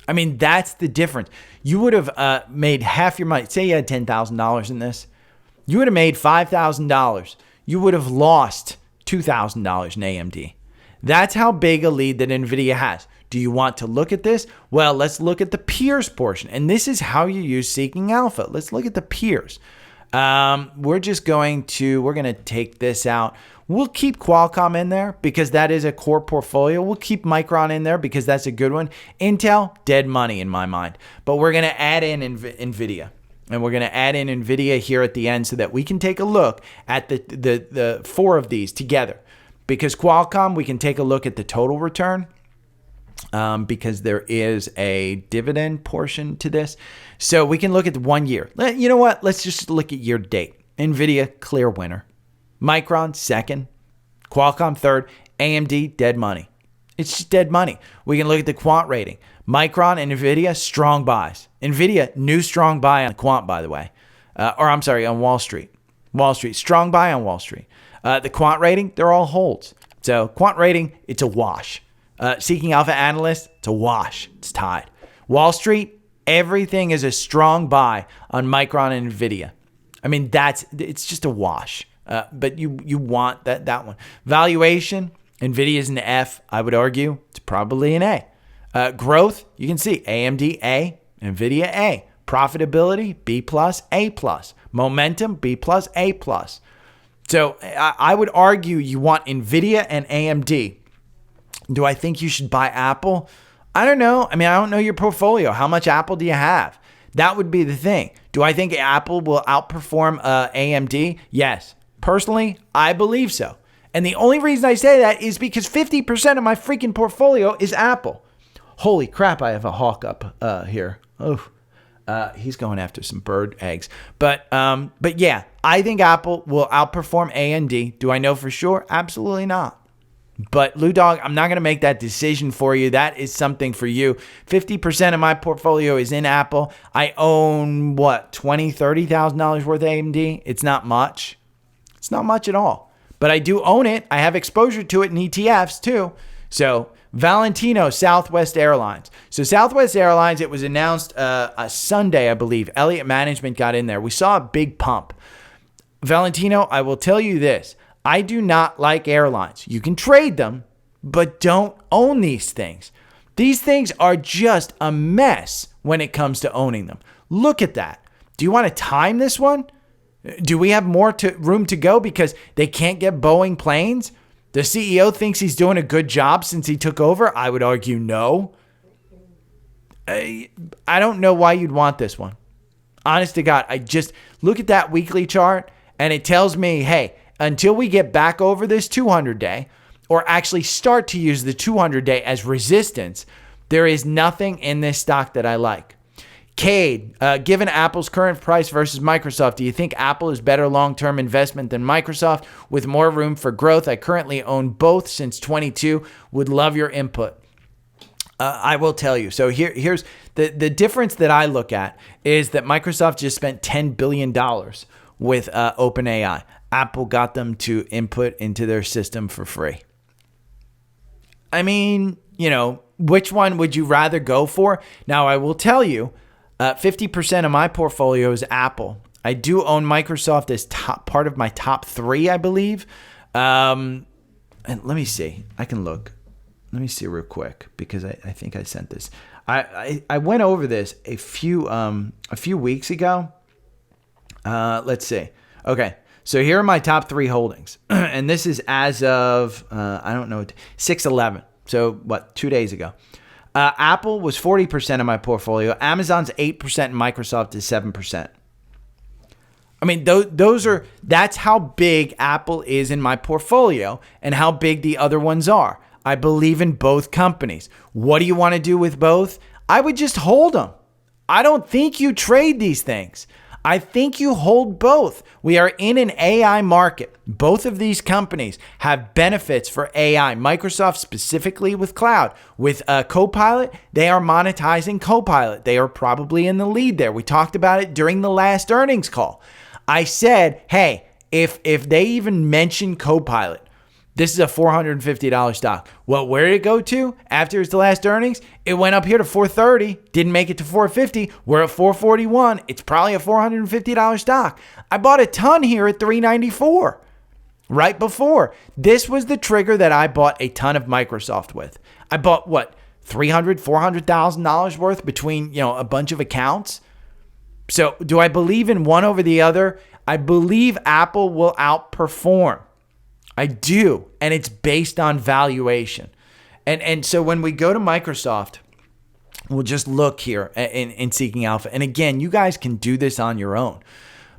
I mean, that's the difference. You would have made half your money. Say you had $10,000 in this. You would have made $5,000. You would have lost $2,000 in AMD. That's how big a lead that NVIDIA has. Do you want to look at this? Well, let's look at the peers portion. And this is how you use Seeking Alpha. Let's look at the peers. We're going to take this out. We'll keep Qualcomm in there because that is a core portfolio. We'll keep Micron in there because that's a good one. Intel, dead money in my mind. But we're going to add in NVIDIA. And we're going to add in NVIDIA here at the end so that we can take a look at the four of these together. Because Qualcomm, we can take a look at the total return. Because there is a dividend portion to this. So we can look at the 1 year. You know what? Let's just look at year to date. NVIDIA, clear winner. Micron, second. Qualcomm, third. AMD, dead money. It's just dead money. We can look at the quant rating. Micron and NVIDIA, strong buys. NVIDIA, new strong buy on quant, by the way. On Wall Street. Wall Street, strong buy on Wall Street. The quant rating, they're all holds. So quant rating, it's a wash. Seeking Alpha Analyst, it's a wash. It's tied. Wall Street, everything is a strong buy on Micron and NVIDIA. I mean, it's just a wash. But you want that one. Valuation, NVIDIA is an F. I would argue it's probably an A. Growth, you can see AMD A, NVIDIA A. Profitability, B+, A+. Momentum, B+, A+. So I would argue you want NVIDIA and AMD. Do I think you should buy Apple? I don't know. I mean, I don't know your portfolio. How much Apple do you have? That would be the thing. Do I think Apple will outperform AMD? Yes. Personally, I believe so. And the only reason I say that is because 50% of my freaking portfolio is Apple. Holy crap, I have a hawk up here. Oh, he's going after some bird eggs. But yeah, I think Apple will outperform AMD. Do I know for sure? Absolutely not. But Lou Dog, I'm not going to make that decision for you. That is something for you. 50% of my portfolio is in Apple. I own what, $20,000, $30,000 worth of AMD. It's not much. It's not much at all. But I do own it. I have exposure to it in ETFs too. So Valentino, Southwest Airlines. So Southwest Airlines, it was announced a Sunday, I believe. Elliott Management got in there. We saw a big pump. Valentino, I will tell you this. I do not like airlines. You can trade them, but don't own these things. These things are just a mess when it comes to owning them. Look at that. Do you want to time this one? Do we have more room to go because they can't get Boeing planes? The CEO thinks he's doing a good job since he took over. I would argue no. I don't know why you'd want this one. Honest to God, I just look at that weekly chart and it tells me, hey, until we get back over this 200-day or actually start to use the 200-day as resistance, there is nothing in this stock that I like. Cade, given Apple's current price versus Microsoft, do you think Apple is better long-term investment than Microsoft with more room for growth? I currently own both since 22. Would love your input. I will tell you. So here's the difference that I look at is that Microsoft just spent $10 billion with OpenAI. Apple got them to input into their system for free. I mean, which one would you rather go for? Now, I will tell you, 50% of my portfolio is Apple. I do own Microsoft as part of my top 3, I believe. And let me see. I can look. Let me see real quick because I think I sent this. I went over this a few weeks ago. Let's see. Okay. So here are my top 3 holdings. And this is as of, 6/11. So 2 days ago. Apple was 40% of my portfolio. Amazon's 8% and Microsoft is 7%. I mean, that's how big Apple is in my portfolio and how big the other ones are. I believe in both companies. What do you want to do with both? I would just hold them. I don't think you trade these things. I think you hold both. We are in an AI market. Both of these companies have benefits for AI. Microsoft specifically with cloud. With Copilot, they are monetizing Copilot. They are probably in the lead there. We talked about it during the last earnings call. I said, hey, if they even mention Copilot, this is a $450 stock. Well, where did it go to after the last earnings? It went up here to $430, didn't make it to $450. We're at $441. It's probably a $450 stock. I bought a ton here at $394 right before. This was the trigger that I bought a ton of Microsoft with. I bought $300,000, $400,000 worth between, a bunch of accounts. So do I believe in one over the other? I believe Apple will outperform. I do, and it's based on valuation. And so when we go to Microsoft, we'll just look here in Seeking Alpha. And again, you guys can do this on your own.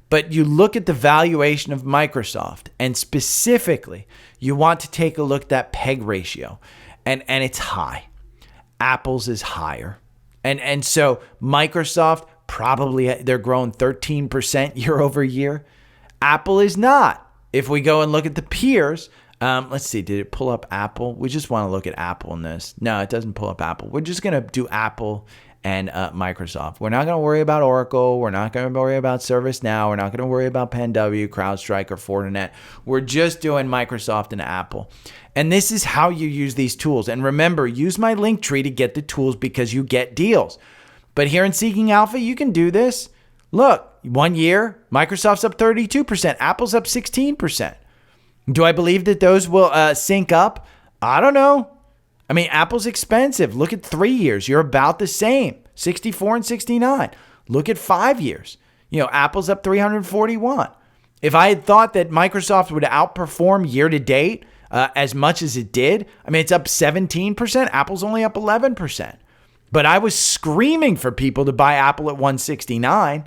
But you look at the valuation of Microsoft, and specifically, you want to take a look at that PEG ratio. And it's high. Apple's is higher. And so Microsoft, probably they're growing 13% year over year. Apple is not. If we go and look at the peers, let's see, did it pull up Apple? We just want to look at Apple in this. No, it doesn't pull up Apple. We're just going to do Apple and Microsoft. We're not going to worry about Oracle. We're not going to worry about ServiceNow. We're not going to worry about PanW, CrowdStrike, or Fortinet. We're just doing Microsoft and Apple. And this is how you use these tools. And remember, use my link tree to get the tools because you get deals. But here in Seeking Alpha, you can do this. Look, 1 year, Microsoft's up 32%. Apple's up 16%. Do I believe that those will sync up? I don't know. I mean, Apple's expensive. Look at 3 years. You're about the same, 64 and 69. Look at 5 years. Apple's up 341. If I had thought that Microsoft would outperform year to date as much as it did, I mean, it's up 17%. Apple's only up 11%. But I was screaming for people to buy Apple at 169.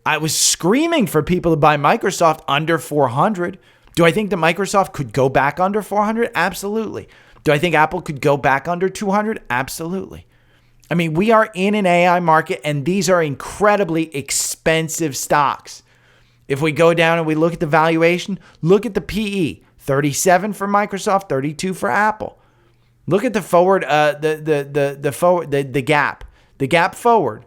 I was screaming for people to buy Microsoft under 400. Do I think that Microsoft could go back under 400? Absolutely. Do I think Apple could go back under 200? Absolutely. I mean, we are in an AI market, and these are incredibly expensive stocks. If we go down and we look at the valuation, look at the PE, 37 for Microsoft, 32 for Apple. Look at the forward, the gap. The gap forward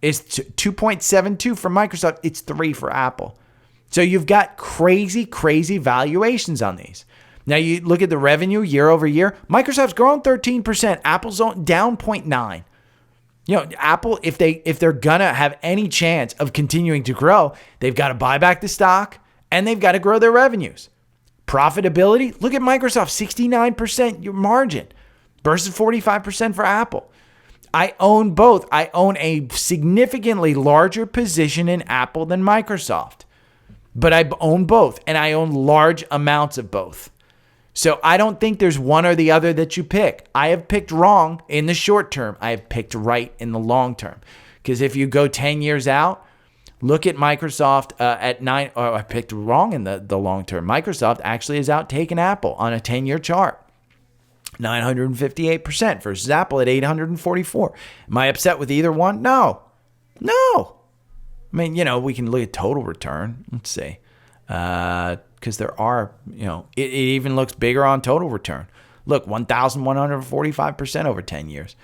is 2.72 for Microsoft. It's 3 for Apple. So you've got crazy, crazy valuations on these. Now you look at the revenue year over year. Microsoft's grown 13%. Apple's down 0.9. You know, Apple, if they're gonna have any chance of continuing to grow, they've got to buy back the stock and they've got to grow their revenues. Profitability, look at Microsoft, 69% your margin versus 45% for Apple. I own both. I own a significantly larger position in Apple than Microsoft, but I own both and I own large amounts of both. So I don't think there's one or the other that you pick. I have picked wrong in the short term. I have picked right in the long term. Because if you go 10 years out, look at Microsoft at 9. Oh, I picked wrong in the long term. Microsoft actually has outtaken Apple on a 10-year chart. 958% versus Apple at 844. Am I upset with either one? No. I mean, you know, we can look at total return. Let's see. Because there are, you know, it even looks bigger on total return. Look, 1,145% over 10 years.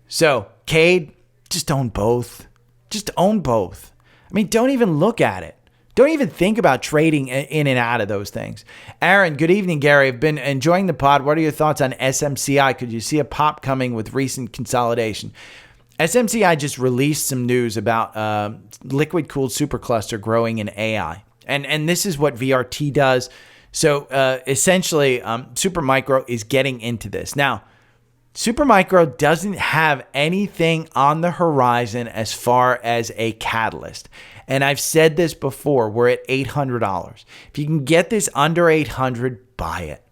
So, Cade, just own both. Just own both. I mean, don't even look at it. Don't even think about trading in and out of those things. Aaron, good evening, Gary. I've been enjoying the pod. What are your thoughts on SMCI? Could you see a pop coming with recent consolidation? SMCI just released some news about liquid-cooled supercluster growing in AI. And this is what VRT does. So essentially, Supermicro is getting into this. Now, Supermicro doesn't have anything on the horizon as far as a catalyst. And I've said this before, we're at $800. If you can get this under $800, buy it.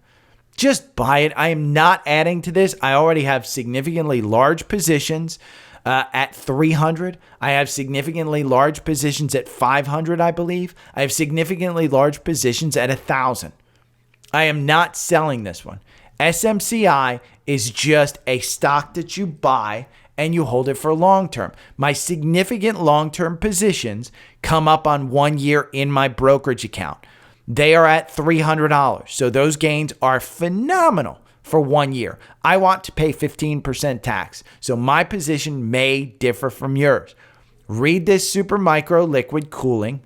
Just buy it. I am not adding to this. I already have significantly large positions at 300. I have significantly large positions at 500, I believe. I have significantly large positions at 1,000. I am not selling this one. SMCI is just a stock that you buy and you hold it for long term. My significant long-term positions come up on 1 year in my brokerage account. They are at $300. So those gains are phenomenal for 1 year. I want to pay 15% tax. So my position may differ from yours. Read this Supermicro liquid cooling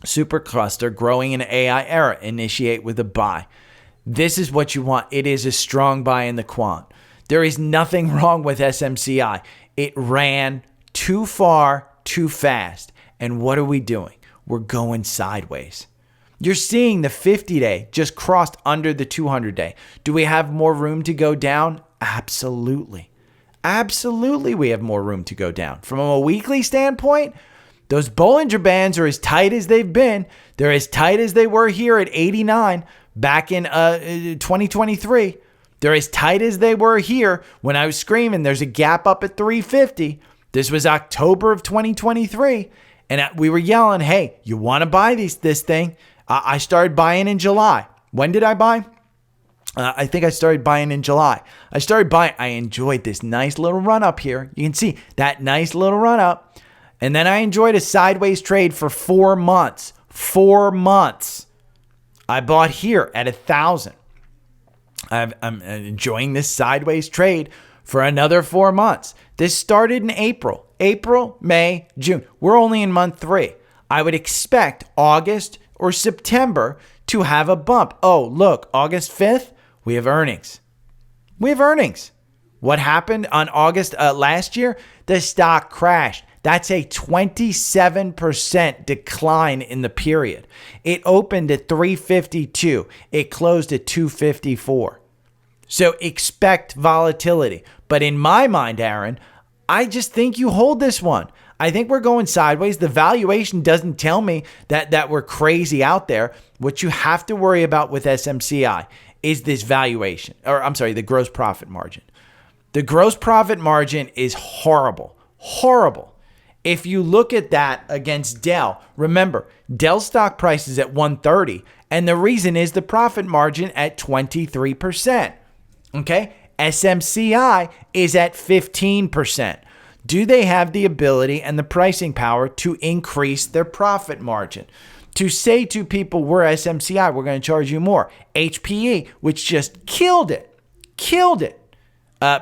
supercluster growing in AI era. Initiate with a buy. This is what you want. It is a strong buy in the quant. There is nothing wrong with SMCI. It ran too far, too fast. And what are we doing? We're going sideways. You're seeing the 50-day just crossed under the 200-day. Do we have more room to go down? Absolutely. Absolutely, we have more room to go down. From a weekly standpoint, those Bollinger Bands are as tight as they've been. They're as tight as they were here at 89 back in 2023. They're as tight as they were here when I was screaming there's a gap up at 350. This was October of 2023. And we were yelling, hey, you want to buy this thing? I started buying in July. When did I buy? I think I started buying in July. I started buying. I enjoyed this nice little run up here. You can see that nice little run up. And then I enjoyed a sideways trade for 4 months. 4 months. I bought here at 1,000. I'm enjoying this sideways trade for another 4 months. This started in April. April, May, June. We're only in month 3. I would expect August or September to have a bump. Oh, look, August 5th, we have earnings. We have earnings. What happened on August last year? The stock crashed. That's a 27% decline in the period. It opened at 352. It closed at 254. So expect volatility. But in my mind, Aaron, I just think you hold this one. I think we're going sideways. The valuation doesn't tell me that we're crazy out there. What you have to worry about with SMCI is this valuation, or I'm sorry, the gross profit margin. The gross profit margin is horrible. Horrible. If you look at that against Dell, remember, Dell stock price is at 130, and the reason is the profit margin at 23%. Okay? SMCI is at 15%. Do they have the ability and the pricing power to increase their profit margin? To say to people, we're SMCI, we're going to charge you more. HPE, which just killed it,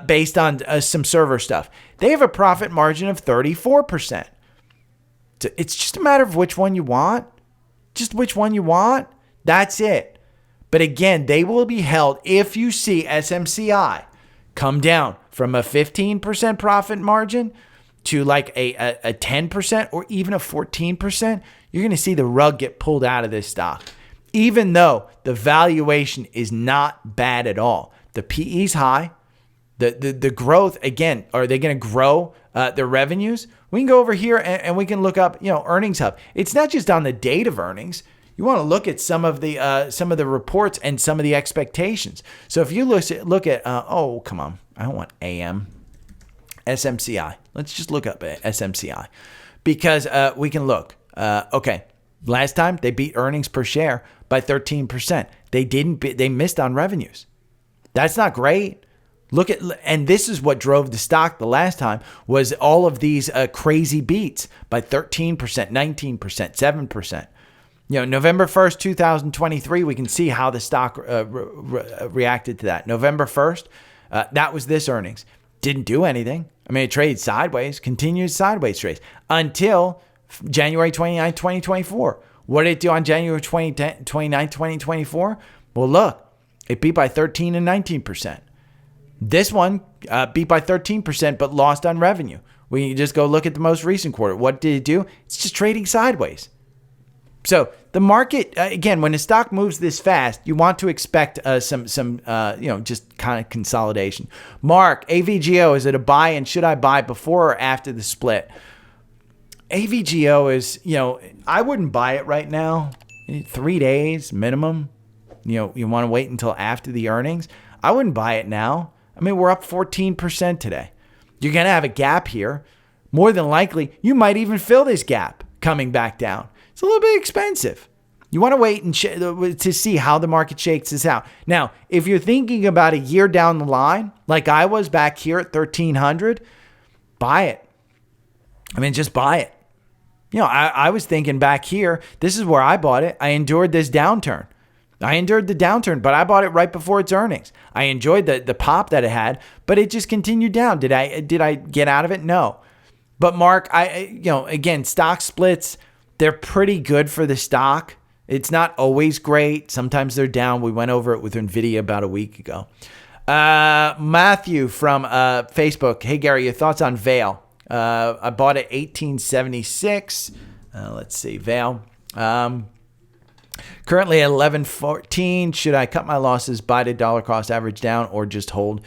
based on some server stuff. They have a profit margin of 34%. So it's just a matter of which one you want. Just which one you want. That's it. But again, they will be held if you see SMCI come down from a 15% profit margin to like a 10% or even a 14%. You're going to see the rug get pulled out of this stock. Even though the valuation is not bad at all. The PE is high. The growth, again, are they going to grow their revenues? We can go over here and we can look up, Earnings Hub. It's not just on the date of earnings. You want to look at some of the reports and some of the expectations. So if you look at oh, come on. I don't want AM. SMCI. Let's just look up SMCI because we can look. Okay. Last time they beat earnings per share by 13%. They missed on revenues. That's not great. And this is what drove the stock the last time was all of these crazy beats by 13%, 19%, 7%. November 1st, 2023, we can see how the stock reacted to that. November 1st, that was this earnings. Didn't do anything. I mean, it traded sideways, continued sideways trades until January 29, 2024. What did it do on January 29, 2024? Well, look, it beat by 13 and 19%. This one beat by 13%, but lost on revenue. We can just go look at the most recent quarter. What did it do? It's just trading sideways. So the market, again, when a stock moves this fast, you want to expect some just kind of consolidation. Mark, AVGO, is it a buy, and should I buy before or after the split? AVGO is, I wouldn't buy it right now. 3 days minimum. You want to wait until after the earnings. I wouldn't buy it now. I mean, we're up 14% today. You're going to have a gap here. More than likely, you might even fill this gap coming back down. It's a little bit expensive. You want to wait and to see how the market shakes this out. Now, if you're thinking about a year down the line, like I was back here at 1,300, buy it. I mean, just buy it. I was thinking back here, this is where I bought it. I endured this downturn. But I bought it right before its earnings. I enjoyed the pop that it had, but it just continued down. Did I get out of it? No. But Mark, again, stock splits, they're pretty good for the stock. It's not always great. Sometimes they're down. We went over it with NVIDIA about a week ago. Matthew from Facebook. Hey, Gary, your thoughts on POWL? I bought it 1876. Let's see, POWL. Currently at 11.14. Should I cut my losses, buy the dollar cost average down, or just hold?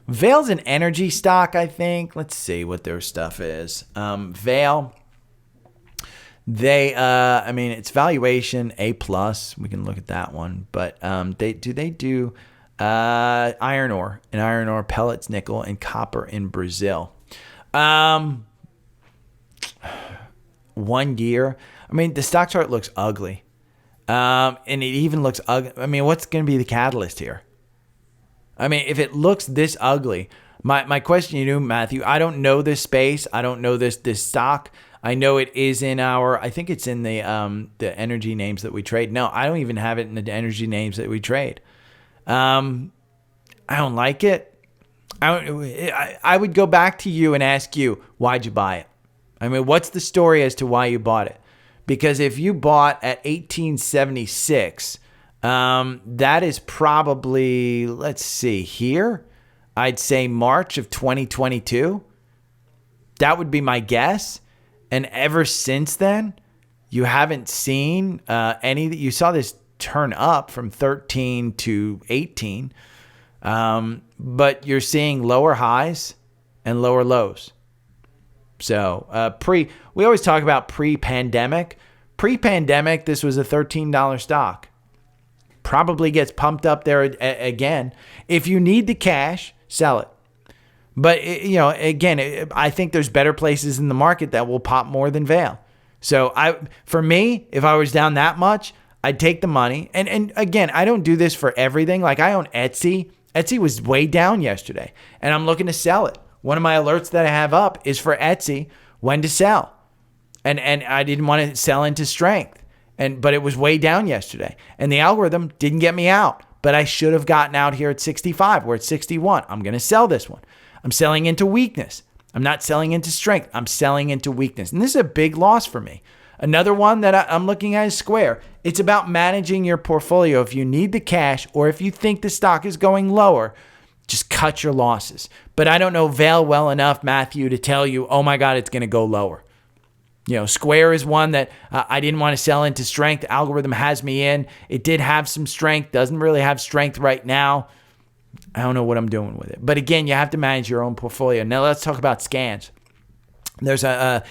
POWL's an energy stock, I think. Let's see what their stuff is. POWL. It's valuation A+. We can look at that one. But they do iron ore and iron ore pellets, nickel, and copper in Brazil. 1 year. I mean, the stock chart looks ugly. And it even looks ugly. I mean, what's going to be the catalyst here? I mean, if it looks this ugly, my question, Matthew, I don't know this space. I don't know this stock. I know it is in I think it's in the energy names that we trade. No, I don't even have it in the energy names that we trade. I don't like it. I would go back to you and ask you, why'd you buy it? I mean, what's the story as to why you bought it? Because if you bought at 1876, that is probably, let's see here, I'd say March of 2022. That would be my guess. And ever since then, you haven't seen any. You saw this turn up from 13 to 18, but you're seeing lower highs and lower lows. So we always talk about pre-pandemic. Pre-pandemic, this was a $13 stock. Probably gets pumped up there again. If you need the cash, sell it. But, again, I think there's better places in the market that will pop more than VAIL. So for me, if I was down that much, I'd take the money. And again, I don't do this for everything. Like I own Etsy. Etsy was way down yesterday and I'm looking to sell it. One of my alerts that I have up is for Etsy, when to sell. And I didn't want to sell into strength. But it was way down yesterday. And the algorithm didn't get me out. But I should have gotten out here at 65. We're at 61. I'm going to sell this one. I'm selling into weakness. I'm not selling into strength. I'm selling into weakness. And this is a big loss for me. Another one that I'm looking at is Square. It's about managing your portfolio. If you need the cash or if you think the stock is going lower, just cut your losses. But I don't know VAIL well enough, Matthew, to tell you, oh my God, it's going to go lower. Square is one that I didn't want to sell into strength. The algorithm has me in. It did have some strength, doesn't really have strength right now. I don't know what I'm doing with it. But again, you have to manage your own portfolio. Now let's talk about scans. There's a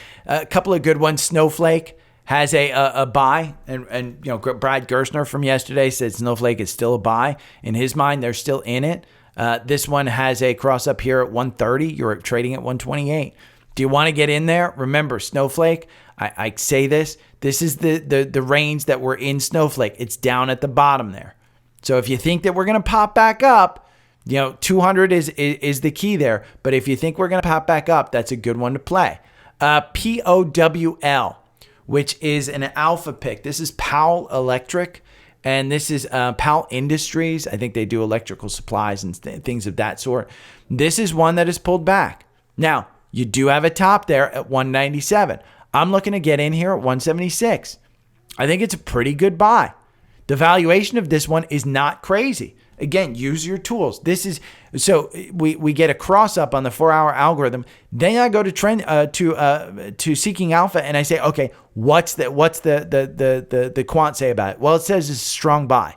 couple of good ones. Snowflake has a buy, and Brad Gerstner from yesterday said Snowflake is still a buy. In his mind, they're still in it. This one has a cross up here at 130. You're trading at 128. Do you want to get in there? Remember, Snowflake, I say this is the range that we're in Snowflake. It's down at the bottom there. So if you think that we're going to pop back up, 200 is the key there. But if you think we're going to pop back up, that's a good one to play. POWL, which is an alpha pick. This is POWL Electric, and this is POWL Industries. I think they do electrical supplies and things of that sort. This is one that is pulled back. Now, you do have a top there at 197. I'm looking to get in here at 176. I think it's a pretty good buy. The valuation of this one is not crazy. Again, use your tools. This is so we get a cross up on the 4-hour algorithm. Then I go to to Seeking Alpha and I say, okay, what's the quant say about it? Well, it says it's a strong buy,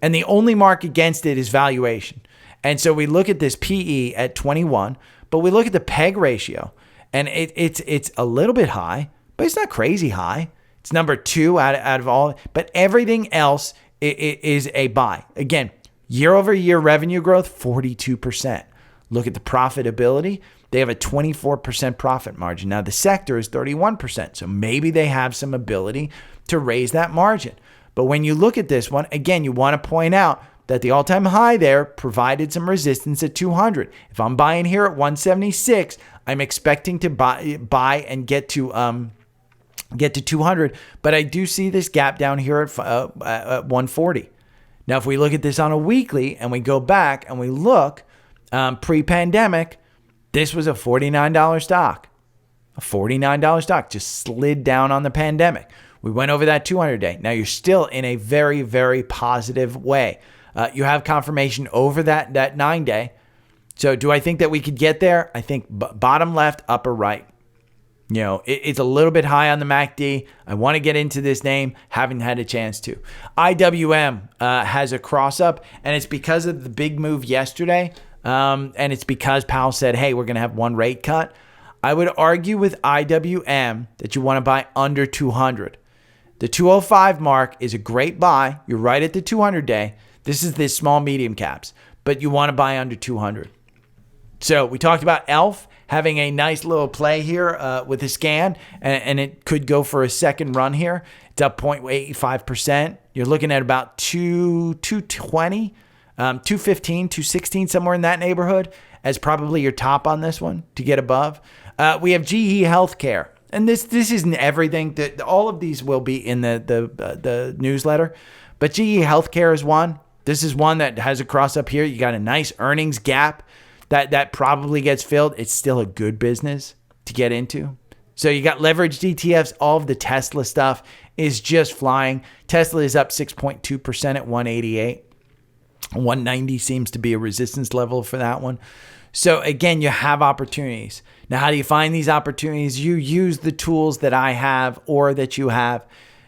and the only mark against it is valuation. And so we look at this PE at 21, but we look at the PEG ratio, and it's a little bit high, but it's not crazy high. It's number 2 out of all, but everything else is a buy. Again, year over year revenue growth, 42%. Look at the profitability. They have a 24% profit margin. Now the sector is 31%. So maybe they have some ability to raise that margin. But when you look at this one, again, you want to point out that the all-time high there provided some resistance at 200. If I'm buying here at 176, I'm expecting to buy and get to 200. But I do see this gap down here at 140. Now, if we look at this on a weekly and we go back and we look pre-pandemic, this was a $49 stock. A $49 stock just slid down on the pandemic. We went over that 200-day. Now, you're still in a very, very positive way. You have confirmation over that 9-day. So do I think that we could get there? I think bottom left, upper right. It's a little bit high on the MACD. I want to get into this name. Haven't had a chance to. IWM has a cross up, and it's because of the big move yesterday. And it's because Powell said, hey, we're going to have one rate cut. I would argue with IWM that you want to buy under 200. The 205 mark is a great buy. You're right at the 200-day. This is the small medium caps, but you want to buy under 200. So we talked about ELF having a nice little play here with a scan, and it could go for a second run here. It's up 0.85%. You're looking at about 220, 215, 216, somewhere in that neighborhood as probably your top on this one to get above. We have GE Healthcare, and this isn't everything. All of these will be in the newsletter, but GE Healthcare is one. This is one that has a cross up here. You got a nice earnings gap that probably gets filled. It's still a good business to get into. So you got leveraged ETFs. All of the Tesla stuff is just flying. Tesla is up 6.2% at 188. 190 seems to be a resistance level for that one. So again, you have opportunities. Now, how do you find these opportunities? You use the tools that I have or that you have.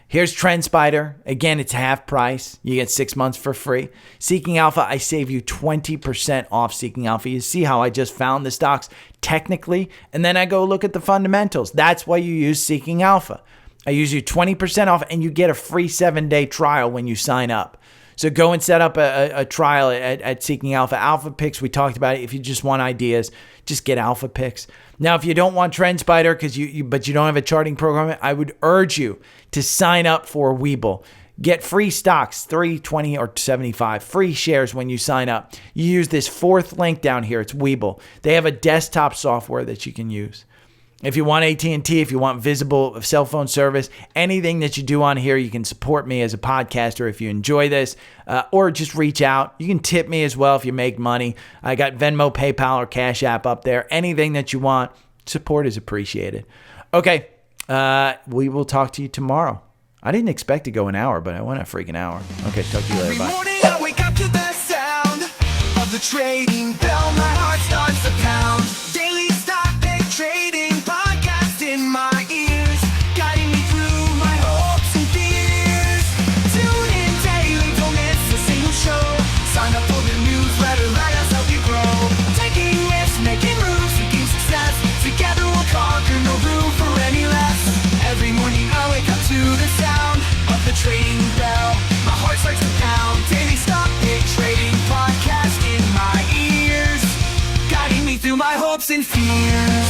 Here's Trendspider. Again, it's half price. You get 6 months for free. Seeking Alpha, I save you 20% off Seeking Alpha. You see how I just found the stocks technically, and then I go look at the fundamentals. That's why you use Seeking Alpha. I use you 20% off, and you get a free 7-day trial when you sign up. So go and set up a trial at Seeking Alpha. Alpha Picks, we talked about it. If you just want ideas, just get Alpha Picks. Now, if you don't want Trendspider but you don't have a charting program, I would urge you to sign up for Webull. Get free stocks, 3, 20, or 75. Free shares when you sign up. You use this fourth link down here. It's Webull. They have a desktop software that you can use. If you want AT&T, if you want visible cell phone service, anything that you do on here, you can support me as a podcaster if you enjoy this, or just reach out. You can tip me as well if you make money. I got Venmo, PayPal, or Cash App up there. Anything that you want, support is appreciated. Okay, we will talk to you tomorrow. I didn't expect to go an hour, but I went a freaking hour. Okay, talk to you later. Bye. Every morning I wake up to the sound of the trading bell. My heart starts to pound. Daily stock pick trading podcast in my ears, guiding me through my hopes and fears. Tune in daily, don't miss a single show. Sign up for the newsletter, let us help you grow. Taking risks, making moves, seeking success. Together we'll conquer, no room for any less. Every morning I wake up to the sound of the trading bell. My heart starts to pound. Daily stock pick trading podcast in my ears, guiding me through my hopes and fears.